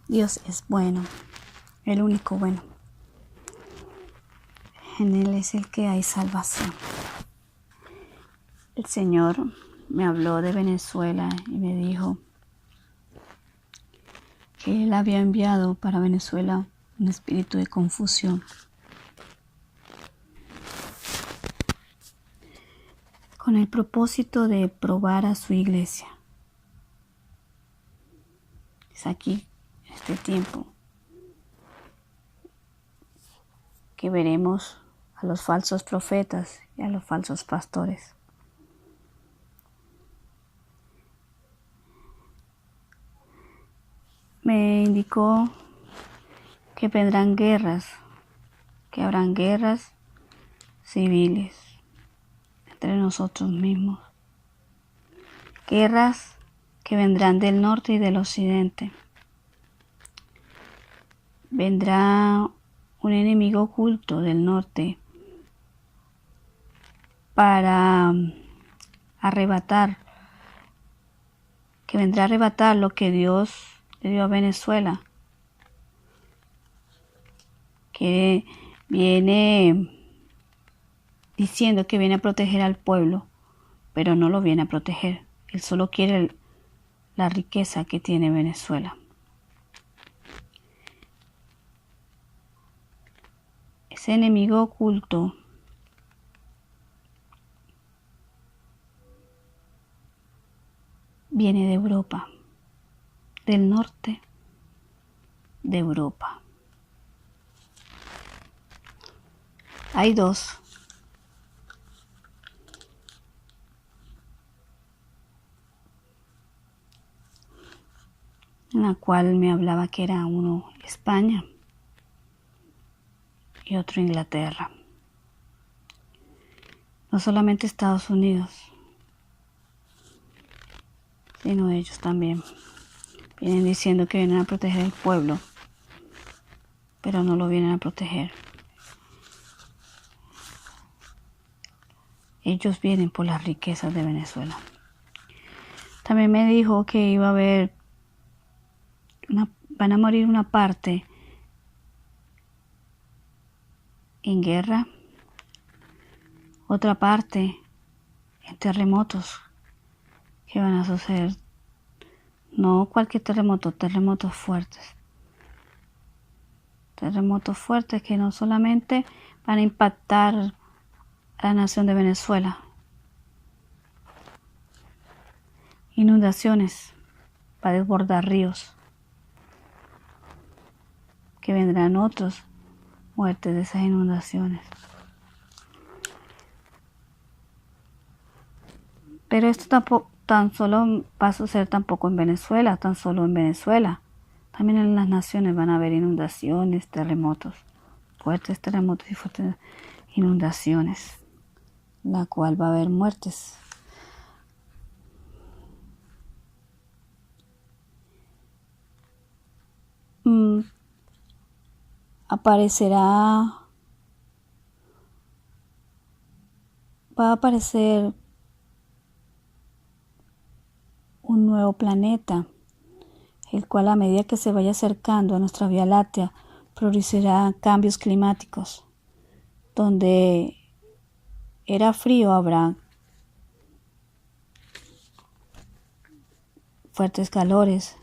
Dios es bueno, el único bueno. En Él es el que hay salvación. El Señor me habló de Venezuela y me dijo que Él había enviado para Venezuela un espíritu de confusión, con el propósito de probar a su iglesia. Es aquí, en este tiempo, que veremos a los falsos profetas y a los falsos pastores. Me indicó que vendrán guerras, que habrán guerras civiles entre nosotros mismos. Guerras que vendrán del norte y del occidente. Vendrá un enemigo oculto del norte para arrebatar, que vendrá a arrebatar lo que Dios le dio a Venezuela, que viene diciendo que viene a proteger al pueblo, pero no lo viene a proteger. Él solo quiere la riqueza que tiene Venezuela. Ese enemigo oculto viene de Europa, del norte de Europa. Hay dos. En la cual me hablaba que era uno España y otro Inglaterra. No solamente Estados Unidos, sino ellos también. Vienen diciendo que vienen a proteger al pueblo, pero no lo vienen a proteger. Ellos vienen por las riquezas de Venezuela. También me dijo que iba a haber, van a morir una parte en guerra, otra parte en terremotos que van a suceder. No cualquier terremoto, terremotos fuertes. Terremotos fuertes que no solamente van a impactar a la nación de Venezuela. Inundaciones para desbordar ríos. Que vendrán otros muertes de esas inundaciones. Pero esto tampoco, tan solo va a suceder tampoco en Venezuela, tan solo en Venezuela. También en las naciones van a haber inundaciones, terremotos, fuertes terremotos y fuertes inundaciones, la cual va a haber muertes. Va a aparecer un nuevo planeta, el cual a medida que se vaya acercando a nuestra Vía Láctea, producirá cambios climáticos. Donde era frío habrá fuertes calores,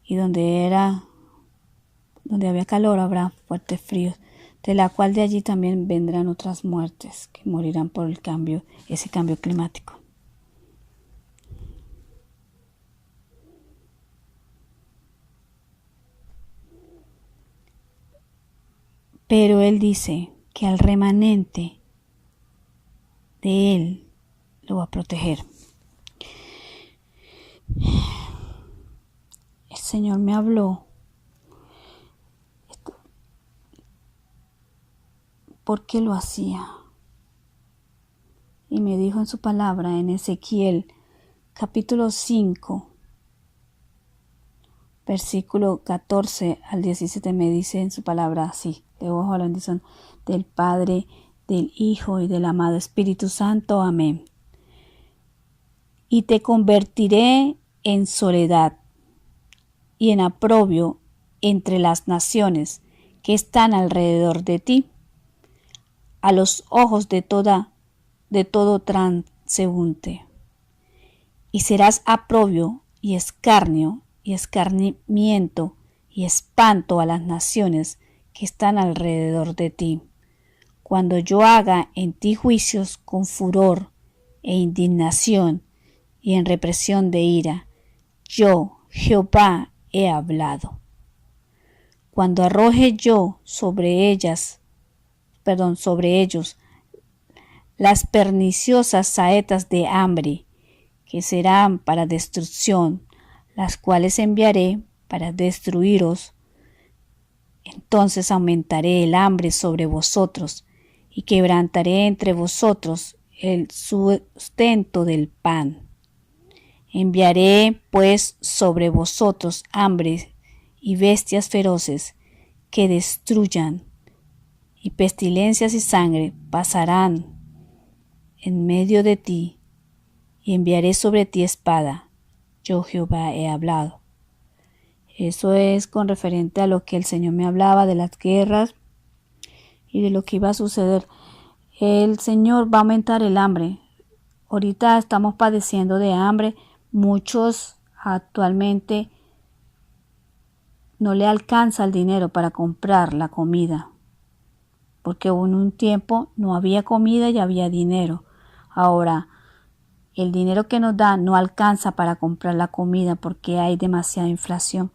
y donde había calor habrá fuertes fríos, de la cual de allí también vendrán otras muertes que morirán por ese cambio climático. Pero Él dice que al remanente de Él lo va a proteger. El Señor me habló por qué lo hacía. Y me dijo en su palabra, en Ezequiel, capítulo 5, versículo 14 al 17, me dice en su palabra así: le dejo la bendición del Padre, del Hijo y del amado Espíritu Santo. Amén. Y te convertiré en soledad, y en oprobio entre las naciones que están alrededor de ti, a los ojos de todo transeúnte. Y serás oprobio y escarnio y escarnimiento y espanto a las naciones que están alrededor de ti, cuando yo haga en ti juicios con furor e indignación y en represión de ira. Yo, Jehová, he hablado. Cuando arroje yo sobre ellos las perniciosas saetas de hambre, que serán para destrucción, las cuales enviaré para destruiros, entonces aumentaré el hambre sobre vosotros y quebrantaré entre vosotros el sustento del pan. Enviaré pues sobre vosotros hambre y bestias feroces que destruyan, y pestilencias y sangre pasarán en medio de ti, y enviaré sobre ti espada. Yo Jehová he hablado. Eso es con referente a lo que el Señor me hablaba de las guerras y de lo que iba a suceder. El Señor va a aumentar el hambre. Ahorita estamos padeciendo de hambre. Muchos actualmente no le alcanza el dinero para comprar la comida, porque en un tiempo no había comida y había dinero. Ahora, el dinero que nos da no alcanza para comprar la comida porque hay demasiada inflación.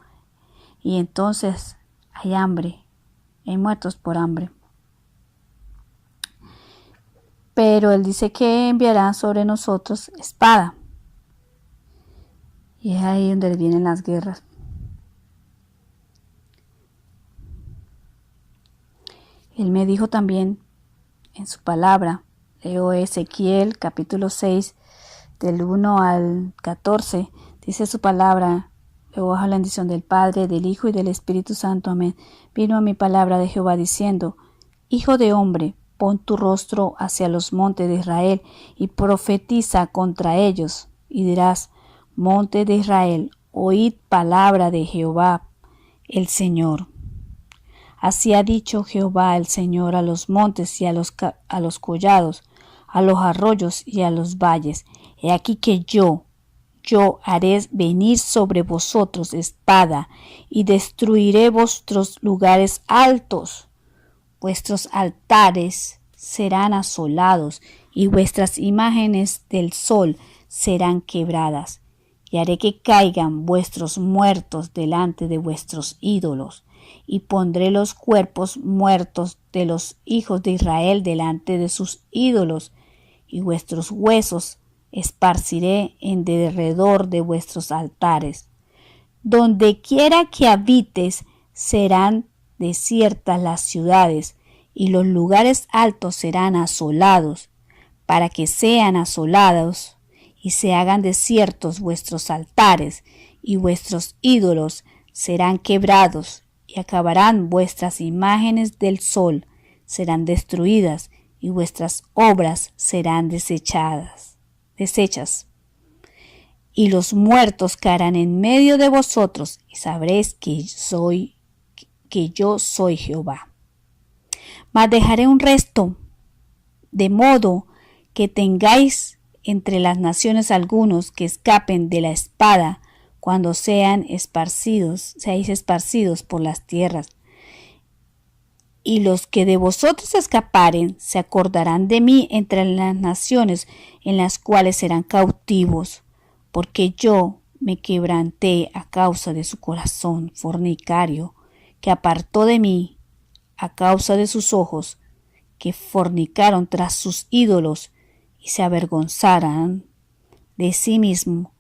Y entonces hay hambre, hay muertos por hambre. Pero Él dice que enviará sobre nosotros espada. Y es ahí donde vienen las guerras. Él me dijo también en su palabra, leo Ezequiel capítulo 6, del 1 al 14, dice su palabra: luego bajo la bendición del Padre, del Hijo y del Espíritu Santo. Amén. Vino a mi palabra de Jehová diciendo: Hijo de hombre, pon tu rostro hacia los montes de Israel y profetiza contra ellos. Y dirás: monte de Israel, oíd palabra de Jehová el Señor. Así ha dicho Jehová el Señor a los montes y a los collados, a los arroyos y a los valles. He aquí que yo haré venir sobre vosotros espada, y destruiré vuestros lugares altos. Vuestros altares serán asolados, y vuestras imágenes del sol serán quebradas. Y haré que caigan vuestros muertos delante de vuestros ídolos, y pondré los cuerpos muertos de los hijos de Israel delante de sus ídolos, y vuestros huesos esparciré en derredor de vuestros altares. Donde quiera que habites serán desiertas las ciudades, y los lugares altos serán asolados, para que sean asolados y se hagan desiertos vuestros altares, y vuestros ídolos serán quebrados, y acabarán vuestras imágenes del sol, serán destruidas, y vuestras obras serán deshechas. Y los muertos caerán en medio de vosotros, y sabréis que yo soy Jehová. Mas dejaré un resto, de modo que tengáis entre las naciones algunos que escapen de la espada, cuando seáis esparcidos por las tierras. Y los que de vosotros escaparen se acordarán de mí entre las naciones en las cuales serán cautivos, porque yo me quebranté a causa de su corazón fornicario, que apartó de mí, a causa de sus ojos, que fornicaron tras sus ídolos, y se avergonzaran de sí mismo,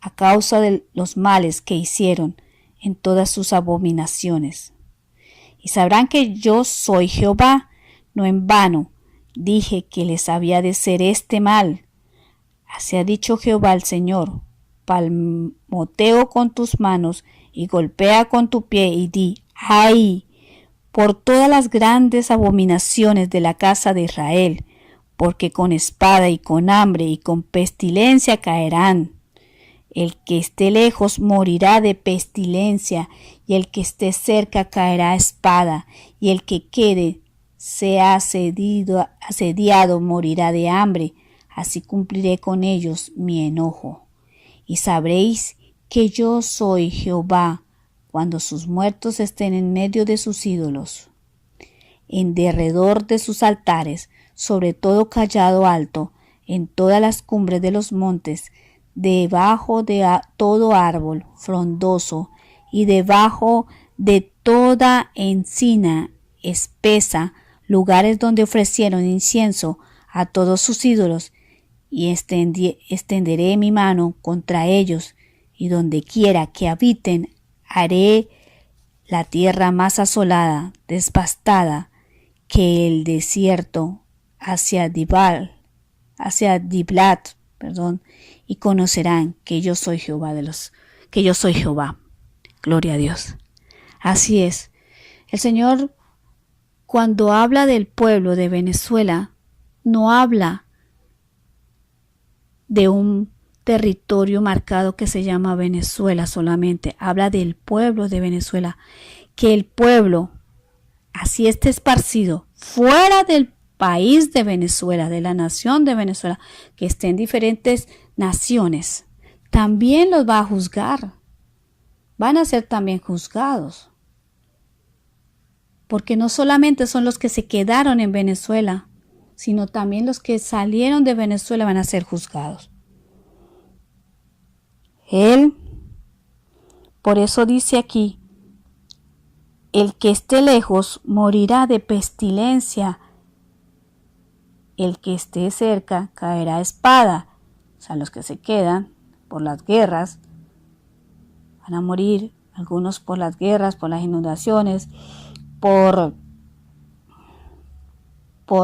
a causa de los males que hicieron en todas sus abominaciones. Y sabrán que yo soy Jehová, no en vano dije que les había de ser este mal. Así ha dicho Jehová el Señor: palmoteo con tus manos y golpea con tu pie y di: ¡ay! Por todas las grandes abominaciones de la casa de Israel, porque con espada y con hambre y con pestilencia caerán. El que esté lejos morirá de pestilencia, y el que esté cerca caerá a espada, y el que quede sea asediado morirá de hambre. Así cumpliré con ellos mi enojo. Y sabréis que yo soy Jehová, cuando sus muertos estén en medio de sus ídolos, en derredor de sus altares, sobre todo callado alto, en todas las cumbres de los montes, debajo de todo árbol frondoso y debajo de toda encina espesa, lugares donde ofrecieron incienso a todos sus ídolos, y extenderé mi mano contra ellos, y donde quiera que habiten, haré la tierra más asolada, devastada, que el desierto hacia Diblat, y conocerán que yo soy que yo soy Jehová. Gloria a Dios. Así es. El Señor, cuando habla del pueblo de Venezuela, no habla de un territorio marcado que se llama Venezuela solamente. Habla del pueblo de Venezuela. Que el pueblo, así esté esparcido fuera del país de Venezuela, de la nación de Venezuela, que esté en diferentes naciones, también los va a juzgar. Van a ser también juzgados. Porque no solamente son los que se quedaron en Venezuela, sino también los que salieron de Venezuela van a ser juzgados. Él, por eso dice aquí, el que esté lejos morirá de pestilencia, el que esté cerca caerá a espada. O sea, los que se quedan por las guerras van a morir, algunos por las guerras, por las inundaciones, por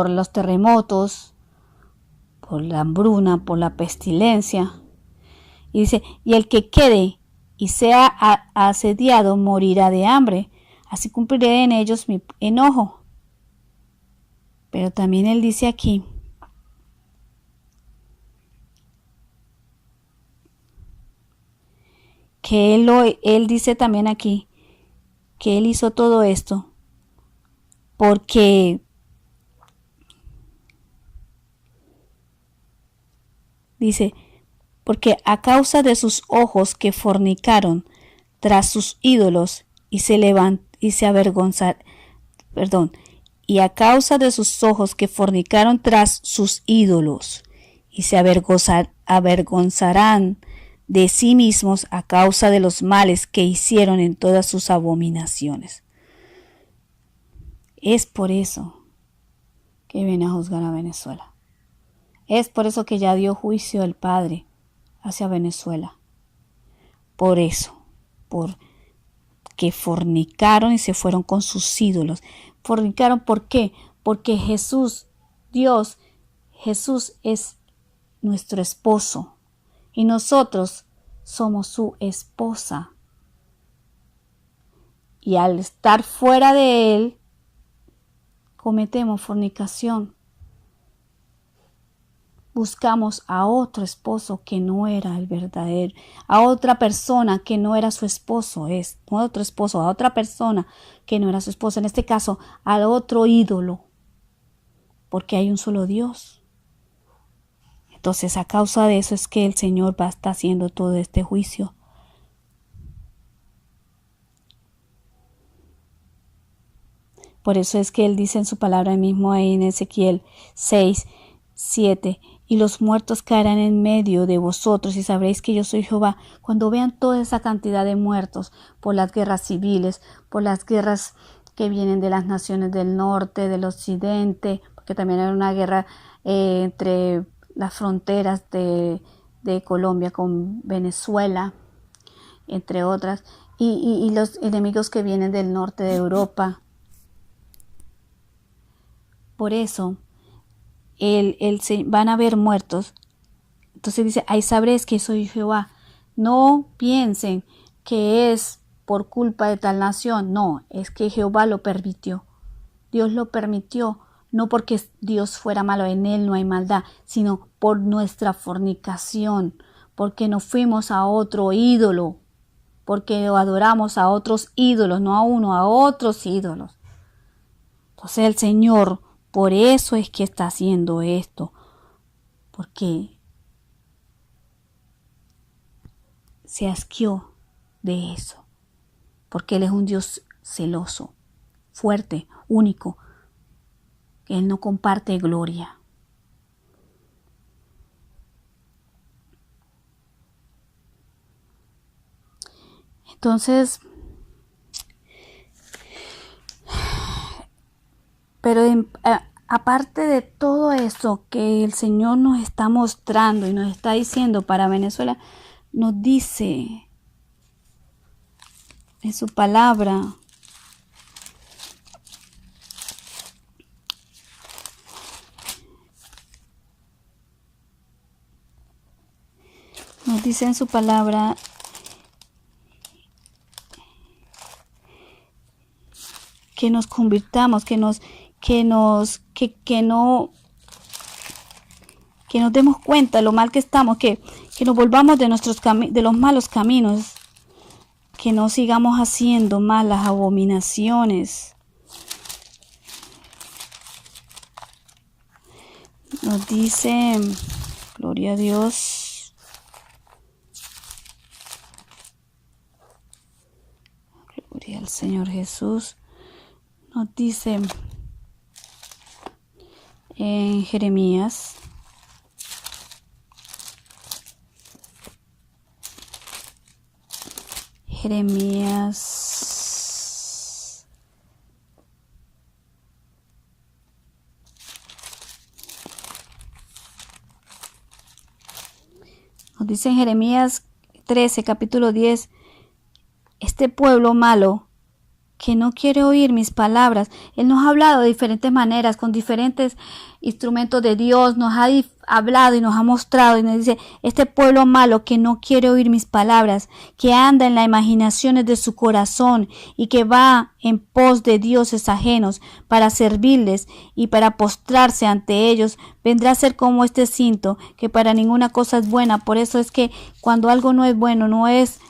los terremotos, por la hambruna, por la pestilencia. Y dice, y el que quede y sea asediado morirá de hambre. Así cumpliré en ellos mi enojo. Pero también él dice aquí, que él dice también aquí, que él hizo todo esto porque dice, porque a causa de sus ojos que fornicaron tras sus ídolos y a causa de sus ojos que fornicaron tras sus ídolos y se avergonzarán de sí mismos a causa de los males que hicieron en todas sus abominaciones. Es por eso que viene a juzgar a Venezuela. Es por eso que ya dio juicio el Padre hacia Venezuela. Por eso, porque fornicaron y se fueron con sus ídolos. Fornicaron, ¿por qué? Porque Jesús es nuestro esposo y nosotros somos su esposa. Y al estar fuera de él, cometemos fornicación. Buscamos a otro esposo que no era el verdadero, a otra persona que no era su esposo, no a otro esposo, a otra persona que no era su esposo, en este caso al otro ídolo, porque hay un solo Dios. Entonces, a causa de eso es que el Señor va a estar haciendo todo este juicio. Por eso es que Él dice en su palabra mismo ahí en Ezequiel 6:7, y los muertos caerán en medio de vosotros y sabréis que yo soy Jehová. Cuando vean toda esa cantidad de muertos por las guerras civiles, por las guerras que vienen de las naciones del norte, del occidente, porque también era una guerra entre las fronteras de Colombia con Venezuela, entre otras, y los enemigos que vienen del norte de Europa. Por eso van a haber muertos. Entonces dice, ahí sabréis que soy Jehová. No piensen que es por culpa de tal nación. No, es que Jehová lo permitió. Dios lo permitió, no porque Dios fuera malo, en él no hay maldad, sino por nuestra fornicación, porque nos fuimos a otro ídolo, porque adoramos a otros ídolos, no a uno, a otros ídolos. Entonces el Señor, por eso es que está haciendo esto, porque se asqueó de eso, porque Él es un Dios celoso, fuerte, único, que Él no comparte gloria. Entonces, pero aparte de todo eso que el Señor nos está mostrando y nos está diciendo para Venezuela, nos dice en su palabra, que nos convirtamos, que nos demos cuenta de lo mal que estamos, que nos volvamos de los malos caminos, que no sigamos haciendo malas abominaciones. Nos dice, gloria a Dios, gloria al Señor Jesús. Nos dice en Jeremías, nos dice en Jeremías 13, capítulo 10, este pueblo malo que no quiere oír mis palabras. Él nos ha hablado de diferentes maneras, con diferentes instrumentos de Dios, nos ha hablado y nos ha mostrado y nos dice, este pueblo malo que no quiere oír mis palabras, que anda en las imaginaciones de su corazón y que va en pos de dioses ajenos para servirles y para postrarse ante ellos, vendrá a ser como este cinto, que para ninguna cosa es buena. Por eso es que cuando algo no es bueno,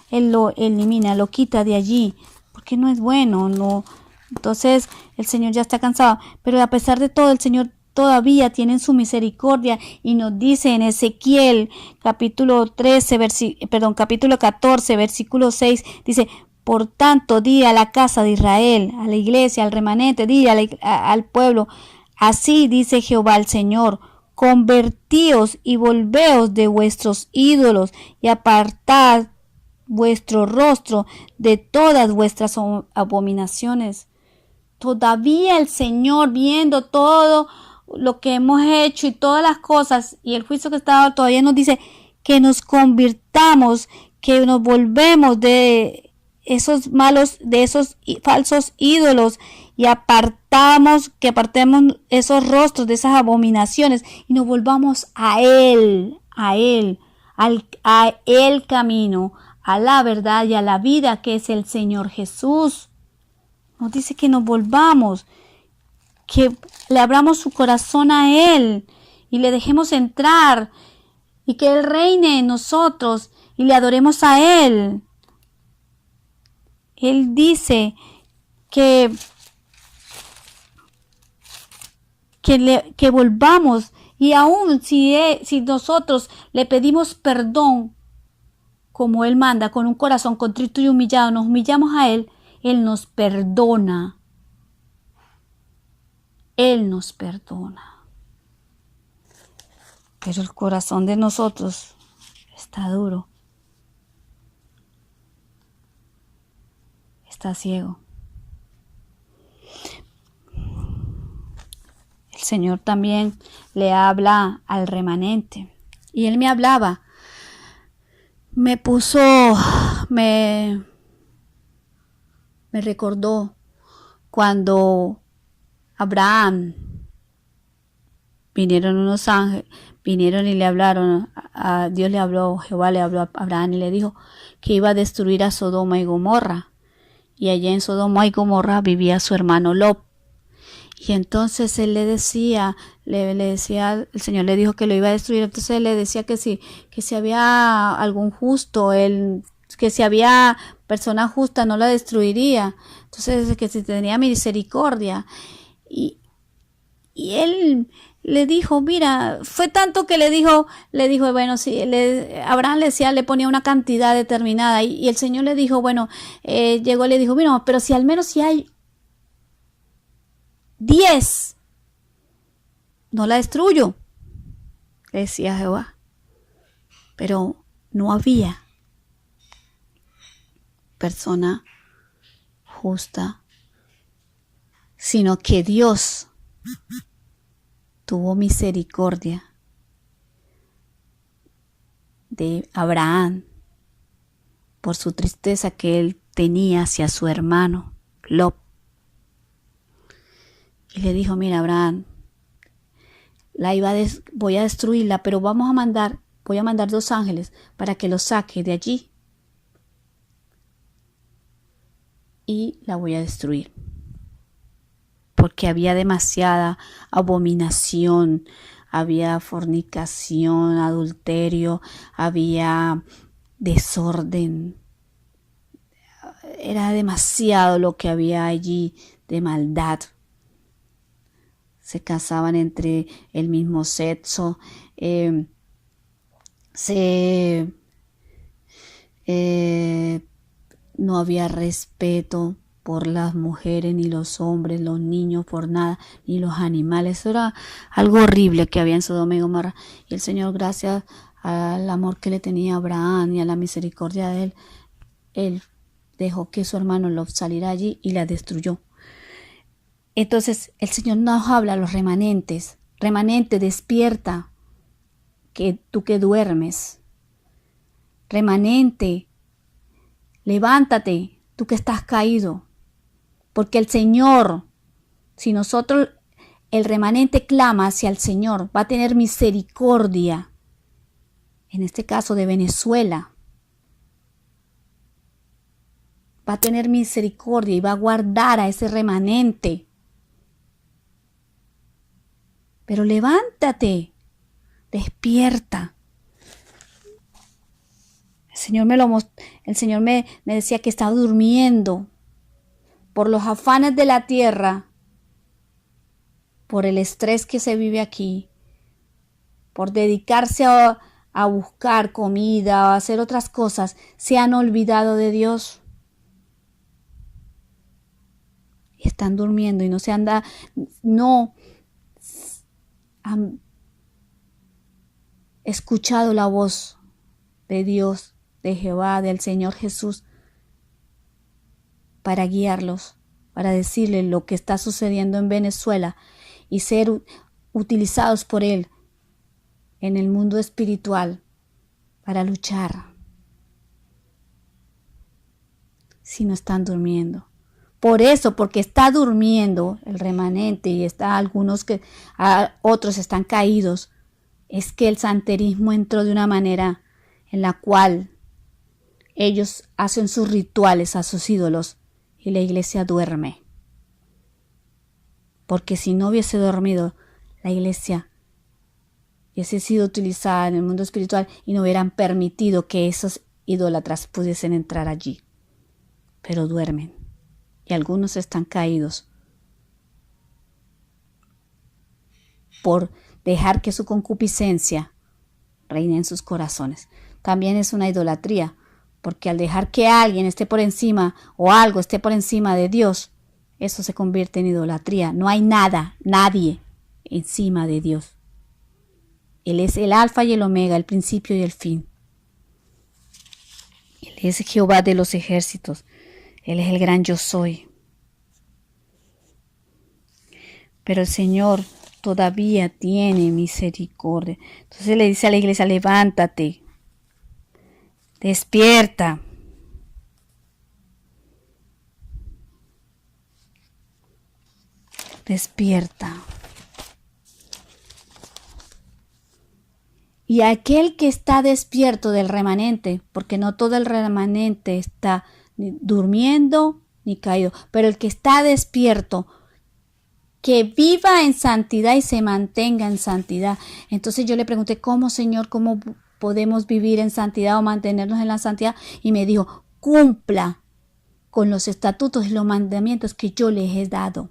Él lo elimina, lo quita de allí, porque no es bueno, no. Entonces el Señor ya está cansado, pero a pesar de todo el Señor todavía tiene su misericordia y nos dice en Ezequiel capítulo 14 versículo 6, dice, por tanto di a la casa de Israel, a la iglesia, al remanente, di al pueblo, así dice Jehová el Señor, convertíos y volveos de vuestros ídolos y apartad vuestro rostro de todas vuestras abominaciones. Todavía el Señor, viendo todo lo que hemos hecho y todas las cosas y el juicio que está dado, todavía nos dice que nos convirtamos, que nos volvemos de esos malos, de esos falsos ídolos y apartemos esos rostros de esas abominaciones y nos volvamos a Él camino, a la verdad y a la vida, que es el Señor Jesús. Nos dice que nos volvamos, que le abramos su corazón a Él y le dejemos entrar y que Él reine en nosotros y le adoremos a Él. Él dice que volvamos, y aún si nosotros le pedimos perdón como Él manda, con un corazón contrito y humillado, nos humillamos a Él, Él nos perdona. Él nos perdona. Pero el corazón de nosotros está duro. Está ciego. El Señor también le habla al remanente. Y Él me hablaba. Me recordó cuando Abraham vinieron unos ángeles, vinieron y le hablaron, Jehová le habló a Abraham y le dijo que iba a destruir a Sodoma y Gomorra. Y allá en Sodoma y Gomorra vivía su hermano Lot. Y entonces él le decía, le decía, el Señor le dijo que lo iba a destruir, entonces le decía que si había algún justo, que si había persona justa no la destruiría, entonces que si tenía misericordia. Y él le dijo, mira, fue tanto que le dijo, bueno, si Abraham le ponía una cantidad determinada y el Señor le dijo, bueno, llegó y le dijo, mira, pero al menos si hay 10, no la destruyo, le decía Jehová. Pero no había persona justa, sino que Dios tuvo misericordia de Abraham por su tristeza que él tenía hacia su hermano Lot. Y le dijo, mira, Abraham, voy a destruirla, pero voy a mandar 2 ángeles para que los saque de allí y la voy a destruir. Porque había demasiada abominación, había fornicación, adulterio, había desorden. Era demasiado lo que había allí de maldad. Se casaban entre el mismo sexo, no había respeto por las mujeres, ni los hombres, los niños, por nada, ni los animales. Eso era algo horrible que había en Sodoma y Gomorra. Y el Señor, gracias al amor que le tenía a Abraham y a la misericordia de él dejó que su hermano Lot saliera allí y la destruyó. Entonces el Señor nos habla a los remanentes. Remanente, despierta, que tú que duermes. Remanente, levántate, tú que estás caído. Porque el Señor, si nosotros, el remanente clama hacia el Señor, va a tener misericordia. En este caso de Venezuela. Va a tener misericordia y va a guardar a ese remanente. Pero levántate, despierta. El Señor me decía que estaba durmiendo por los afanes de la tierra, por el estrés que se vive aquí, por dedicarse a buscar comida, a hacer otras cosas, se han olvidado de Dios. Y están durmiendo y no han escuchado la voz de Dios, de Jehová, del Señor Jesús, para guiarlos, para decirles lo que está sucediendo en Venezuela y ser utilizados por Él en el mundo espiritual para luchar. Si no están durmiendo. Por eso, porque está durmiendo el remanente y otros están caídos, es que el santerismo entró de una manera en la cual ellos hacen sus rituales a sus ídolos y la iglesia duerme. Porque si no hubiese dormido, la iglesia hubiese sido utilizada en el mundo espiritual y no hubieran permitido que esos idólatras pudiesen entrar allí. Pero duermen y algunos están caídos por dejar que su concupiscencia reine en sus corazones. También es una idolatría, porque al dejar que alguien esté por encima o algo esté por encima de Dios, eso se convierte en idolatría. No hay nadie encima de Dios. Él es el alfa y el omega, el principio y el fin. Él es Jehová de los ejércitos. Él es el gran yo soy. Pero el Señor todavía tiene misericordia. Entonces le dice a la iglesia, levántate, despierta. Despierta. Y aquel que está despierto del remanente, porque no todo el remanente está ni durmiendo ni caído, pero el que está despierto que viva en santidad y se mantenga en santidad. Entonces yo le pregunté, ¿cómo, Señor, cómo podemos vivir en santidad o mantenernos en la santidad? Y me dijo, cumpla con los estatutos y los mandamientos que yo les he dado.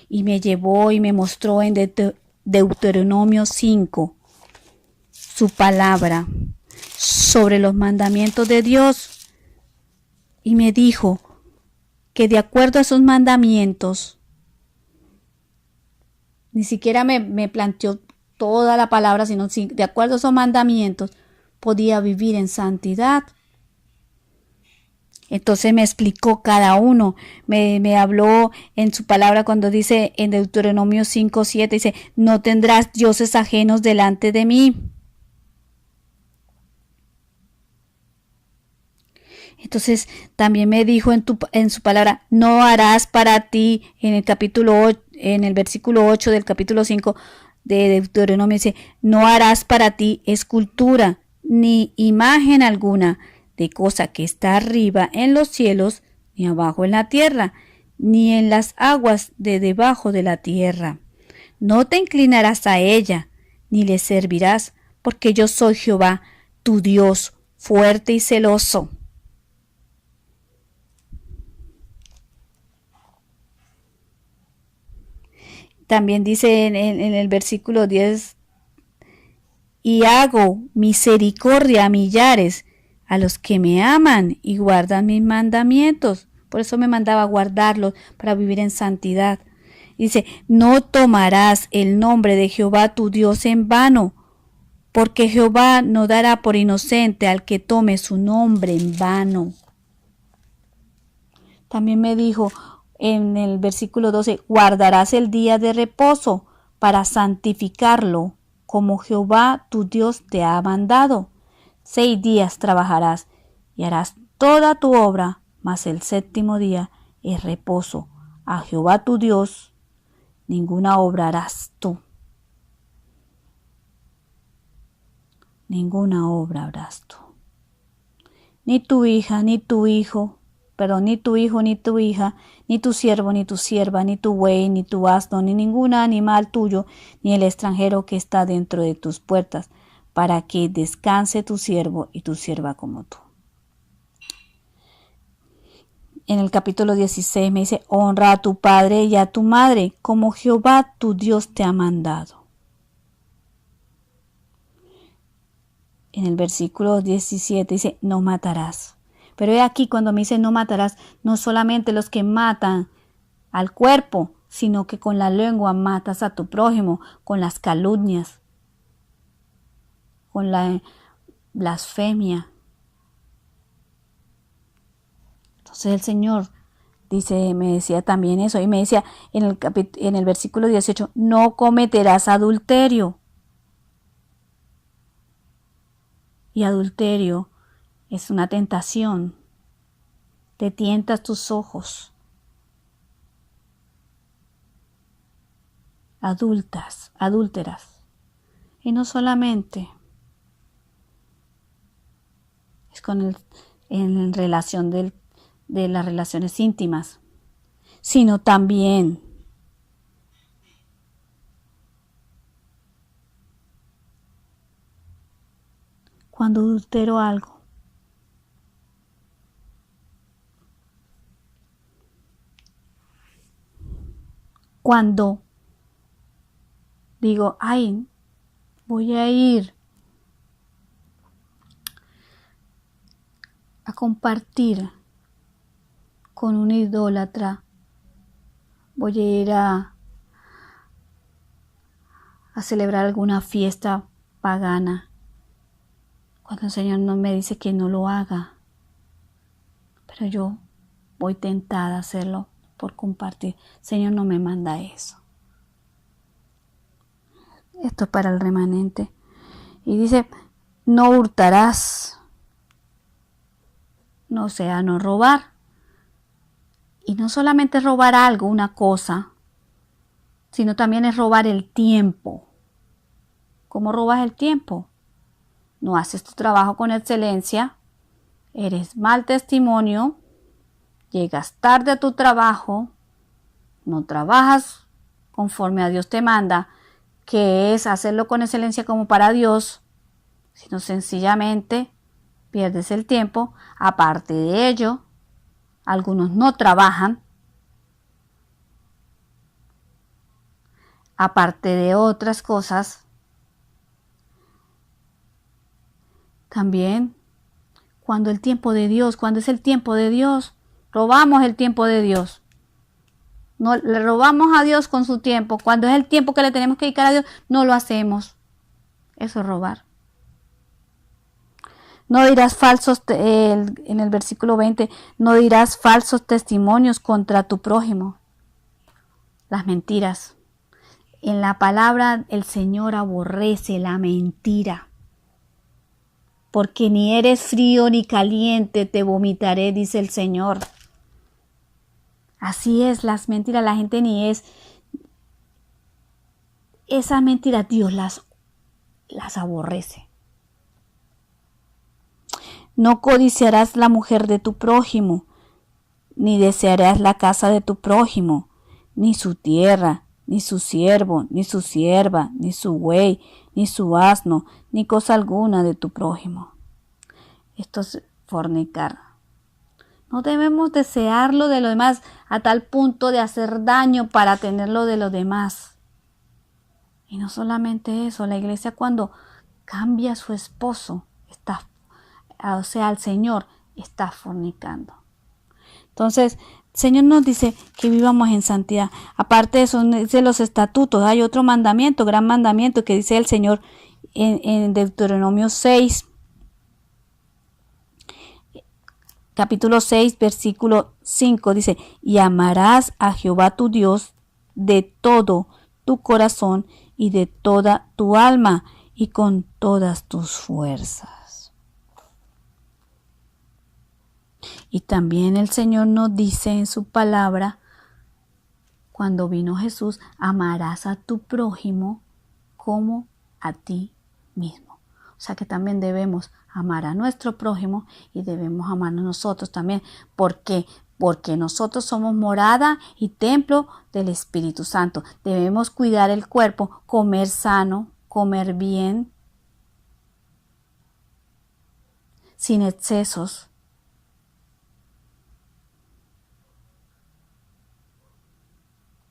Y me llevó y me mostró en Deuteronomio 5 su palabra sobre los mandamientos de Dios. Y me dijo que de acuerdo a esos mandamientos, ni siquiera me planteó toda la palabra, sino de acuerdo a esos mandamientos, podía vivir en santidad. Entonces me explicó cada uno, me habló en su palabra cuando dice en Deuteronomio 5:7, dice, no tendrás dioses ajenos delante de mí. Entonces también me dijo en su palabra, no harás para ti, en el versículo 8 del capítulo 5 de Deuteronomio dice, no harás para ti escultura ni imagen alguna de cosa que está arriba en los cielos, ni abajo en la tierra, ni en las aguas de debajo de la tierra. No te inclinarás a ella, ni le servirás, porque yo soy Jehová, tu Dios, fuerte y celoso. También dice en el versículo 10, y hago misericordia a millares, a los que me aman y guardan mis mandamientos. Por eso me mandaba a guardarlos para vivir en santidad. Dice, no tomarás el nombre de Jehová tu Dios en vano, porque Jehová no dará por inocente al que tome su nombre en vano. También me dijo en el versículo 12, guardarás el día de reposo para santificarlo, como Jehová tu Dios te ha mandado. 6 días trabajarás y harás toda tu obra, mas el séptimo día es reposo a Jehová tu Dios. Ninguna obra harás tú. Ninguna obra harás tú. Ni tu hija, ni tu hijo, ni tu hijo, ni tu hija, ni tu siervo, ni tu sierva, ni tu buey, ni tu asno, ni ningún animal tuyo, ni el extranjero que está dentro de tus puertas, para que descanse tu siervo y tu sierva como tú. En el capítulo 16 me dice, honra a tu padre y a tu madre, como Jehová tu Dios te ha mandado. En el versículo 17 dice, no matarás. Pero he aquí cuando me dice no matarás, no solamente los que matan al cuerpo, sino que con la lengua matas a tu prójimo, con las calumnias, con la blasfemia. Entonces el Señor me decía también eso, y me decía en el versículo 18, no cometerás adulterio. Y adulterio es una tentación. Te tientas tus ojos. Adúlteras. Y no solamente es en relación de las relaciones íntimas, sino también cuando adultero algo. Cuando digo, ay, voy a ir a compartir con un idólatra, voy a ir a celebrar alguna fiesta pagana, cuando el Señor no me dice que no lo haga, pero yo voy tentada a hacerlo por compartir. El Señor no me manda eso. Esto es para el remanente. Y dice, no hurtarás, no robar. Y no solamente robar algo, una cosa, sino también es robar el tiempo. ¿Cómo robas el tiempo? No haces tu trabajo con excelencia, eres mal testimonio, llegas tarde a tu trabajo, no trabajas conforme a Dios te manda, que es hacerlo con excelencia como para Dios, sino sencillamente pierdes el tiempo. Aparte de ello, algunos no trabajan. Aparte de otras cosas, también cuando es el tiempo de Dios, robamos el tiempo de Dios. No, le robamos a Dios con su tiempo. Cuando es el tiempo que le tenemos que dedicar a Dios, no lo hacemos. Eso es robar. No dirás falsos, en el versículo 20, no dirás falsos testimonios contra tu prójimo. Las mentiras. En la palabra el Señor aborrece la mentira. Porque ni eres frío ni caliente, te vomitaré, dice el Señor. Así es, las mentiras, la gente ni es. Esas mentiras Dios las aborrece. No codiciarás la mujer de tu prójimo, ni desearás la casa de tu prójimo, ni su tierra, ni su siervo, ni su sierva, ni su buey, ni su asno, ni cosa alguna de tu prójimo. Esto es fornicar. No debemos desearlo de los demás a tal punto de hacer daño para tenerlo de los demás. Y no solamente eso, la iglesia cuando cambia a su esposo, al Señor, está fornicando. Entonces, el Señor nos dice que vivamos en santidad. Aparte de eso, dice los estatutos. Hay otro mandamiento, gran mandamiento, que dice el Señor en Deuteronomio 6, capítulo 6, versículo 5. Dice, y amarás a Jehová tu Dios de todo tu corazón y de toda tu alma y con todas tus fuerzas. Y también el Señor nos dice en su palabra, cuando vino Jesús, amarás a tu prójimo como a ti mismo. O sea que también debemos amar a nuestro prójimo y debemos amarnos nosotros también. ¿Por qué? Porque nosotros somos morada y templo del Espíritu Santo. Debemos cuidar el cuerpo, comer sano, comer bien, sin excesos.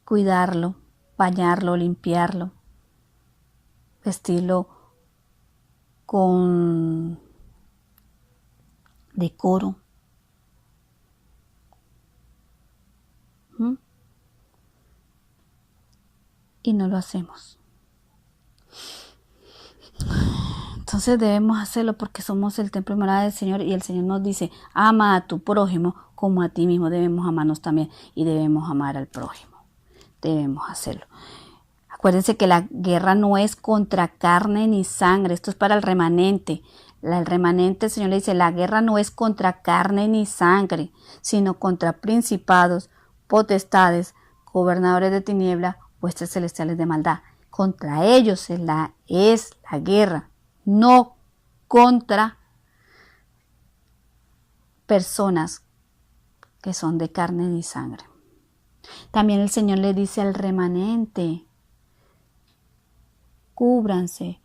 Cuidarlo, bañarlo, limpiarlo, vestirlo con decoro. Y no lo hacemos. Entonces debemos hacerlo porque somos el templo y morada del Señor y el Señor nos dice, ama a tu prójimo como a ti mismo. Debemos amarnos también y debemos amar al prójimo. Debemos hacerlo. Acuérdense que la guerra no es contra carne ni sangre. Esto es para el remanente. El remanente, el Señor le dice, la guerra no es contra carne ni sangre, sino contra principados, potestades, gobernadores de tiniebla, huestes celestiales de maldad. Contra ellos es la guerra, no contra personas que son de carne ni sangre. También el Señor le dice al remanente, cúbranse,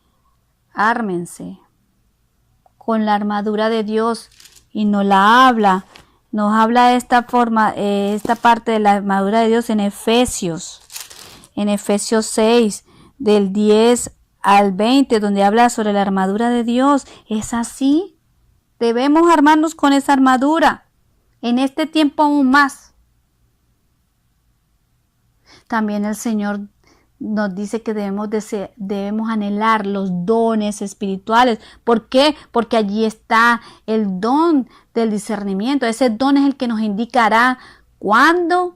ármense con la armadura de Dios y nos habla de esta forma, esta parte de la armadura de Dios en Efesios 6, del 10 al 20, donde habla sobre la armadura de Dios. Es así, debemos armarnos con esa armadura, en este tiempo aún más. También el Señor nos dice que debemos anhelar los dones espirituales. ¿Por qué? Porque allí está el don del discernimiento. Ese don es el que nos indicará cuándo,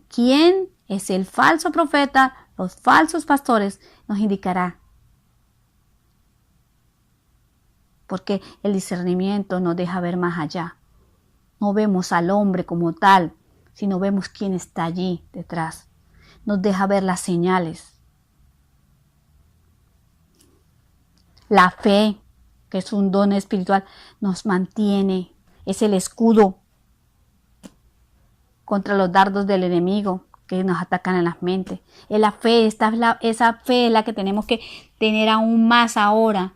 quién es el falso profeta, los falsos pastores, nos indicará. Porque el discernimiento nos deja ver más allá. No vemos al hombre como tal, sino vemos quién está allí detrás. Nos deja ver las señales. La fe, que es un don espiritual, nos mantiene. Es el escudo contra los dardos del enemigo. que nos atacan en las mentes. Es la fe, esa fe es la que tenemos que tener aún más ahora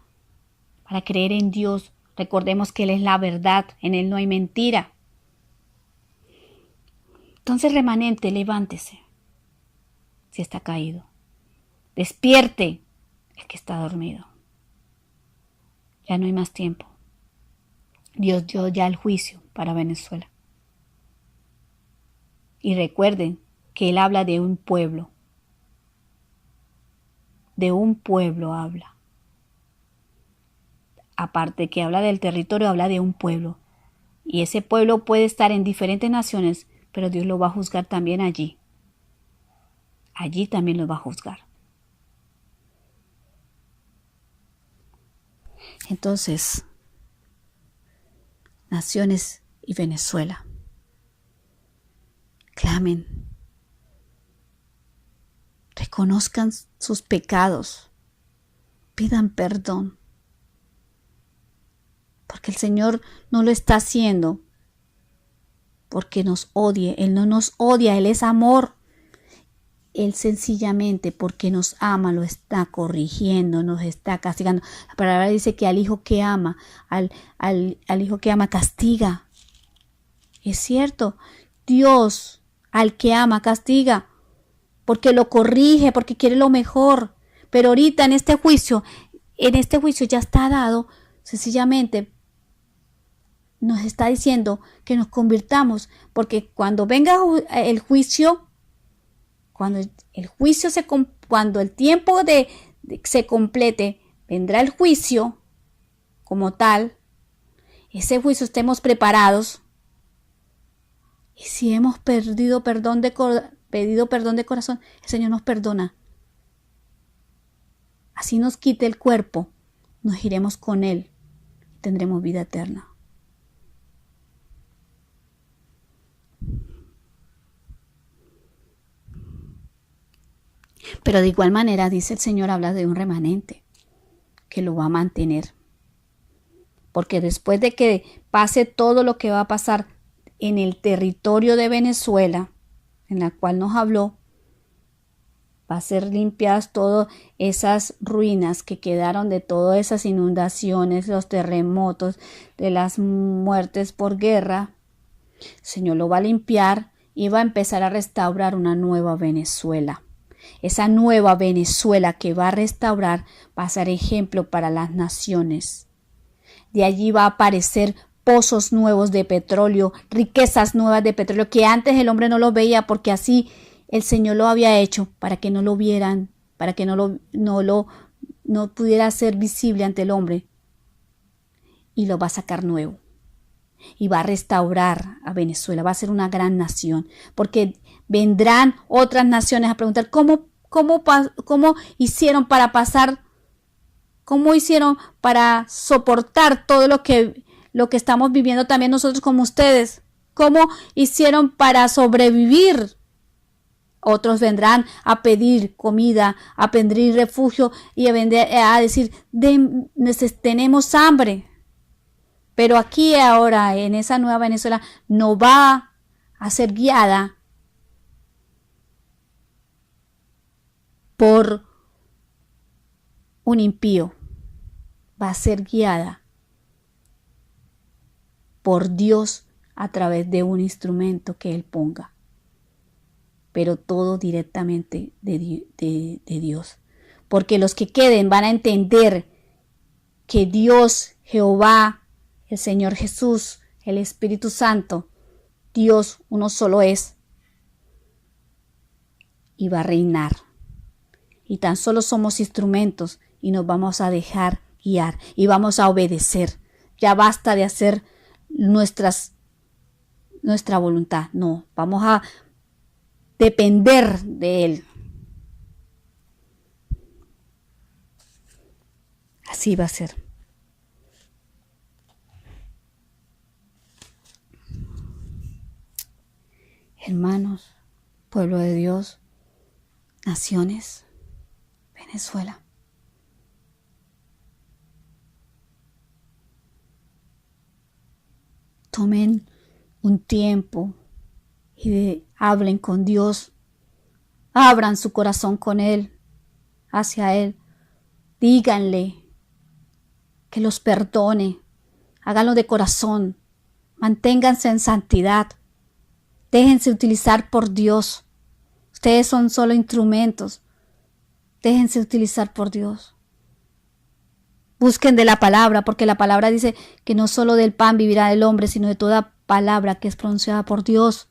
para creer en Dios. Recordemos que Él es la verdad, en Él no hay mentira. Entonces, remanente, levántese si está caído. Despierte el que está dormido. Ya no hay más tiempo. Dios dio ya el juicio para Venezuela. Y recuerden que Él habla de un pueblo. De un pueblo habla. Aparte que habla del territorio, habla de un pueblo. Y ese pueblo puede estar en diferentes naciones, pero Dios lo va a juzgar también allí. Allí también lo va a juzgar. Entonces, naciones y Venezuela, clamen, reconozcan sus pecados, pidan perdón, porque el Señor no lo está haciendo porque nos odie. Él no nos odia, Él es amor. Él sencillamente porque nos ama lo está corrigiendo, nos está castigando. La palabra dice que al hijo que ama, al hijo que ama castiga. Es cierto, Dios al que ama castiga porque lo corrige, porque quiere lo mejor. Pero ahorita en este juicio ya está dado, sencillamente nos está diciendo que nos convirtamos, porque cuando venga el juicio, cuando el tiempo se complete, vendrá el juicio como tal. Ese juicio estemos preparados. Y si hemos pedido perdón de corazón, el Señor nos perdona. Así nos quite el cuerpo, nos iremos con Él y tendremos vida eterna. Pero de igual manera, dice el Señor, habla de un remanente que lo va a mantener. Porque después de que pase todo lo que va a pasar en el territorio de Venezuela, en la cual nos habló, va a ser limpiadas todas esas ruinas que quedaron de todas esas inundaciones, los terremotos, de las muertes por guerra. El Señor lo va a limpiar y va a empezar a restaurar una nueva Venezuela. Esa nueva Venezuela que va a restaurar va a ser ejemplo para las naciones. De allí va a aparecer pozos nuevos de petróleo, riquezas nuevas de petróleo que antes el hombre no lo veía porque así el Señor lo había hecho para que no lo vieran, para que no pudiera ser visible ante el hombre. Y lo va a sacar nuevo. Y va a restaurar a Venezuela, va a ser una gran nación, porque vendrán otras naciones a preguntar cómo hicieron para pasar, cómo hicieron para soportar todo lo que estamos viviendo también nosotros como ustedes, cómo hicieron para sobrevivir. Otros vendrán a pedir comida, a pedir refugio y a decir, tenemos hambre. Pero aquí ahora, en esa nueva Venezuela, no va a ser guiada por un impío. Va a ser guiada por Dios a través de un instrumento que Él ponga. Pero todo directamente de Dios. Porque los que queden van a entender que Dios, Jehová, el Señor Jesús, el Espíritu Santo, Dios uno solo es y va a reinar. Y tan solo somos instrumentos y nos vamos a dejar guiar y vamos a obedecer. Ya basta de hacer nuestra voluntad. No, vamos a depender de Él. Así va a ser. Hermanos, pueblo de Dios, naciones, Venezuela. Tomen un tiempo y hablen con Dios Abran su corazón con Él, hacia Él. Díganle que los perdone. Háganlo de corazón. Manténganse en santidad. Déjense utilizar por Dios. Ustedes son solo instrumentos. Déjense utilizar por Dios. Busquen de la palabra, porque la palabra dice que no solo del pan vivirá el hombre, sino de toda palabra que es pronunciada por Dios.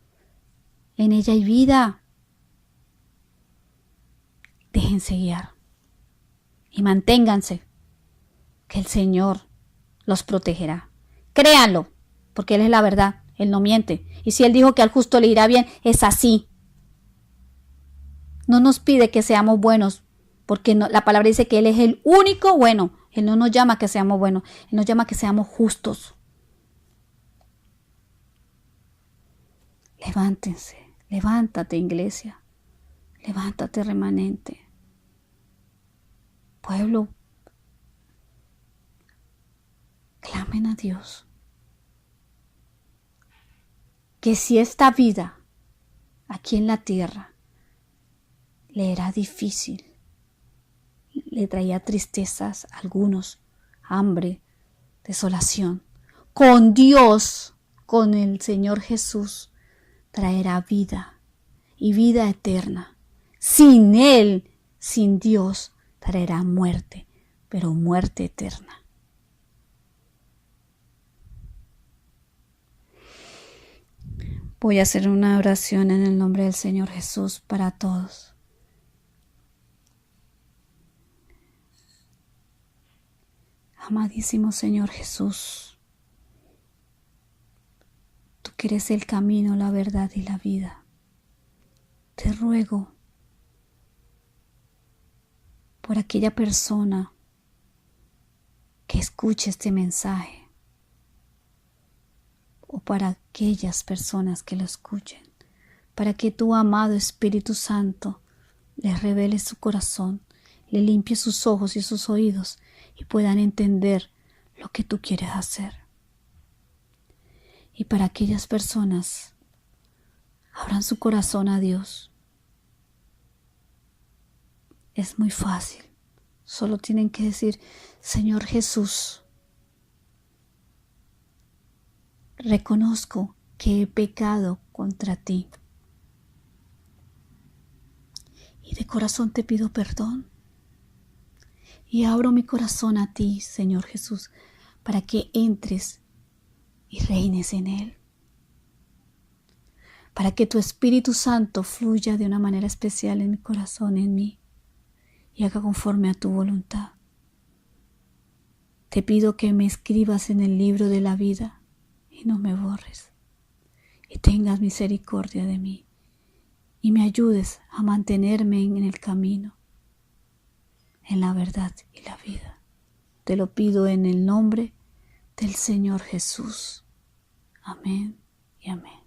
En ella hay vida. Déjense guiar. Y manténganse, que el Señor los protegerá. Créanlo, porque Él es la verdad. Él no miente. Y si Él dijo que al justo le irá bien, es así. No nos pide que seamos buenos, porque la palabra dice que Él es el único bueno. Él no nos llama a que seamos buenos, Él nos llama a que seamos justos. Levántense, levántate, iglesia, levántate, remanente. Pueblo, clamen a Dios. Que si esta vida aquí en la tierra le era difícil, le traía tristezas a algunos, hambre, desolación, con Dios, con el Señor Jesús, traerá vida y vida eterna. Sin Él, sin Dios, traerá muerte, pero muerte eterna. Voy a hacer una oración en el nombre del Señor Jesús para todos. Amadísimo Señor Jesús, tú que eres el camino, la verdad y la vida, te ruego por aquella persona que escuche este mensaje o para aquellas personas que lo escuchen, para que tu amado Espíritu Santo les revele su corazón, le limpie sus ojos y sus oídos y puedan entender lo que tú quieres hacer. Y para aquellas personas, abran su corazón a Dios. Es muy fácil. Solo tienen que decir: Señor Jesús, reconozco que he pecado contra ti. Y de corazón te pido perdón. Y abro mi corazón a ti, Señor Jesús, para que entres y reines en él. Para que tu Espíritu Santo fluya de una manera especial en mi corazón, en mí, y haga conforme a tu voluntad. Te pido que me escribas en el libro de la vida y no me borres. Y tengas misericordia de mí y me ayudes a mantenerme en el camino, en la verdad y la vida. Te lo pido en el nombre del Señor Jesús. Amén y amén.